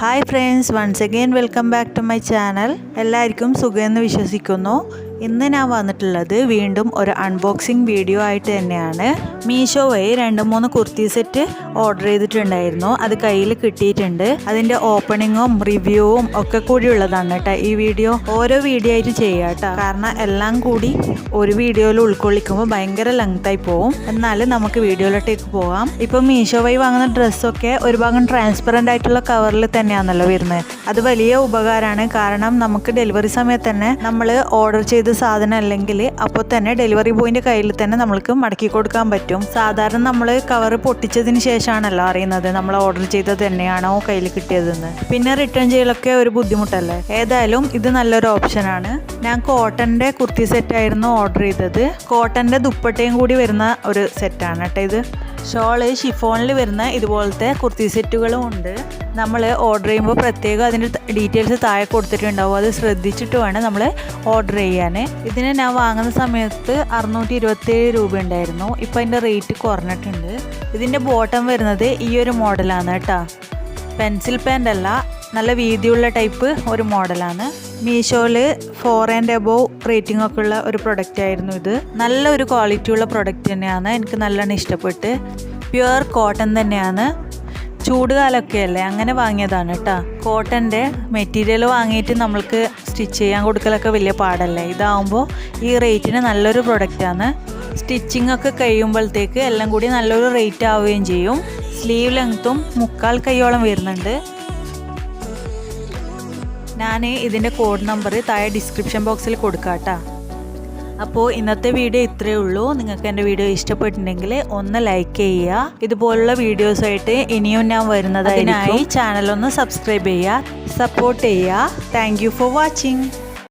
Hi friends, once again welcome back to my channel. എല്ലാവർക്കും സുഖമെന്ന് വിശ്വസിക്കുന്നു. ഇന്ന് ഞാൻ വന്നിട്ടുള്ളത് വീണ്ടും ഒരു അൺബോക്സിങ് വീഡിയോ ആയിട്ട് തന്നെയാണ്. മീഷോ വഴി 2-3 കുർത്തി സെറ്റ് ഓർഡർ ചെയ്തിട്ടുണ്ടായിരുന്നു. അത് കയ്യിൽ കിട്ടിയിട്ടുണ്ട്. അതിൻ്റെ ഓപ്പണിങ്ങും റിവ്യൂവും ഒക്കെ കൂടി ഉള്ളതാണ് കേട്ടോ ഈ വീഡിയോ. ഓരോ വീഡിയോ ആയിട്ട് ചെയ്യാം കേട്ടോ, കാരണം എല്ലാം കൂടി ഒരു വീഡിയോയിൽ ഉൾക്കൊള്ളിക്കുമ്പോൾ ഭയങ്കര ലെങ്തായി പോവും. എന്നാലും നമുക്ക് വീഡിയോയിലോട്ടേക്ക് പോകാം. ഇപ്പം മീഷോ വഴി വാങ്ങുന്ന ഡ്രസ്സൊക്കെ ഒരു ഭാഗം ട്രാൻസ്പെറൻ്റ് ആയിട്ടുള്ള കവറിൽ തന്നെയാണല്ലോ വരുന്നത്. അത് വലിയ ഉപകാരമാണ്. കാരണം നമുക്ക് ഡെലിവറി സമയത്ത് തന്നെ നമ്മൾ ഓർഡർ ചെയ്ത സാധനം അല്ലെങ്കിൽ അപ്പോൾ തന്നെ ഡെലിവറി ബോയിൻ്റെ കയ്യിൽ തന്നെ നമ്മൾക്ക് മടക്കി കൊടുക്കാൻ പറ്റും. സാധാരണ നമ്മൾ കവർ പൊട്ടിച്ചതിന് ശേഷമാണല്ലോ അറിയുന്നത് നമ്മൾ ഓർഡർ ചെയ്തത് തന്നെയാണോ കയ്യിൽ കിട്ടിയതെന്ന്. പിന്നെ റിട്ടേൺ ചെയ്യലൊക്കെ ഒരു ബുദ്ധിമുട്ടല്ലേ. ഏതായാലും ഇത് നല്ലൊരു ഓപ്ഷനാണ്. ഞാൻ കോട്ടൻ്റെ കുർത്തി സെറ്റായിരുന്നു ഓർഡർ ചെയ്തത്. കോട്ടൻ്റെ ദുപ്പട്ടയും കൂടി വരുന്ന ഒരു സെറ്റാണ് കേട്ടോ ഇത്. ഷോള് ഷിഫോണിൽ വരുന്ന ഇതുപോലത്തെ കുർത്തി സെറ്റുകളും ഉണ്ട്. നമ്മൾ ഓർഡർ ചെയ്യുമ്പോൾ പ്രത്യേകം അതിൻ്റെ ഡീറ്റെയിൽസ് താഴെ കൊടുത്തിട്ടുണ്ടാവും. അത് ശ്രദ്ധിച്ചിട്ട് വേണം നമ്മൾ ഓർഡർ ചെയ്യാൻ. ഇതിന് ഞാൻ വാങ്ങുന്ന സമയത്ത് 627 രൂപ ഉണ്ടായിരുന്നു. ഇപ്പോൾ അതിൻ്റെ റേറ്റ് കുറഞ്ഞിട്ടുണ്ട്. ഇതിൻ്റെ ബോട്ടം വരുന്നത് ഈ ഒരു മോഡലാണ് കേട്ടോ. പെൻസിൽ പാൻ്റ് അല്ല, നല്ല വീതിയുള്ള ടൈപ്പ് ഒരു മോഡലാണ്. മീഷോയിൽ 4 and above റേറ്റിംഗ് ഒക്കെ ഉള്ള ഒരു പ്രൊഡക്റ്റ് ആയിരുന്നു ഇത്. നല്ലൊരു ക്വാളിറ്റി ഉള്ള പ്രൊഡക്റ്റ് തന്നെയാണ്. എനിക്ക് നല്ലോണം ഇഷ്ടപ്പെട്ട്. പ്യുവർ കോട്ടൺ തന്നെയാണ്. ചൂടുകാലമൊക്കെ അല്ലേ, അങ്ങനെ വാങ്ങിയതാണ് കേട്ടോ. കോട്ടൻ്റെ മെറ്റീരിയൽ വാങ്ങിയിട്ട് നമ്മൾക്ക് സ്റ്റിച്ച് ചെയ്യാൻ കൊടുക്കലൊക്കെ വലിയ പാടല്ലേ. ഇതാവുമ്പോൾ ഈ റേറ്റിന് നല്ലൊരു പ്രൊഡക്റ്റാണ്. സ്റ്റിച്ചിങ് ഒക്കെ കഴിയുമ്പോഴത്തേക്ക് എല്ലാം കൂടി നല്ലൊരു റേറ്റ് ആവുകയും ചെയ്യും. സ്ലീവ് ലെങ്ത്തും 3/4 കൈയോളം വരുന്നുണ്ട്. ഞാൻ ഇതിൻ്റെ കോഡ് നമ്പർ താഴെ ഡിസ്ക്രിപ്ഷൻ ബോക്സിൽ കൊടുക്കാം കേട്ടോ. അപ്പോൾ ഇന്നത്തെ വീഡിയോ ഇത്രയേ ഉള്ളൂ. നിങ്ങൾക്ക് എൻ്റെ വീഡിയോ ഇഷ്ടപ്പെട്ടിട്ടുണ്ടെങ്കിൽ ഒന്ന് ലൈക്ക് ചെയ്യുക. ഇതുപോലുള്ള വീഡിയോസായിട്ട് ഇനിയും ഞാൻ വരുന്നതിനായി ചാനലൊന്ന് സബ്സ്ക്രൈബ് ചെയ്യുക, സപ്പോർട്ട് ചെയ്യുക. Thank you for watching.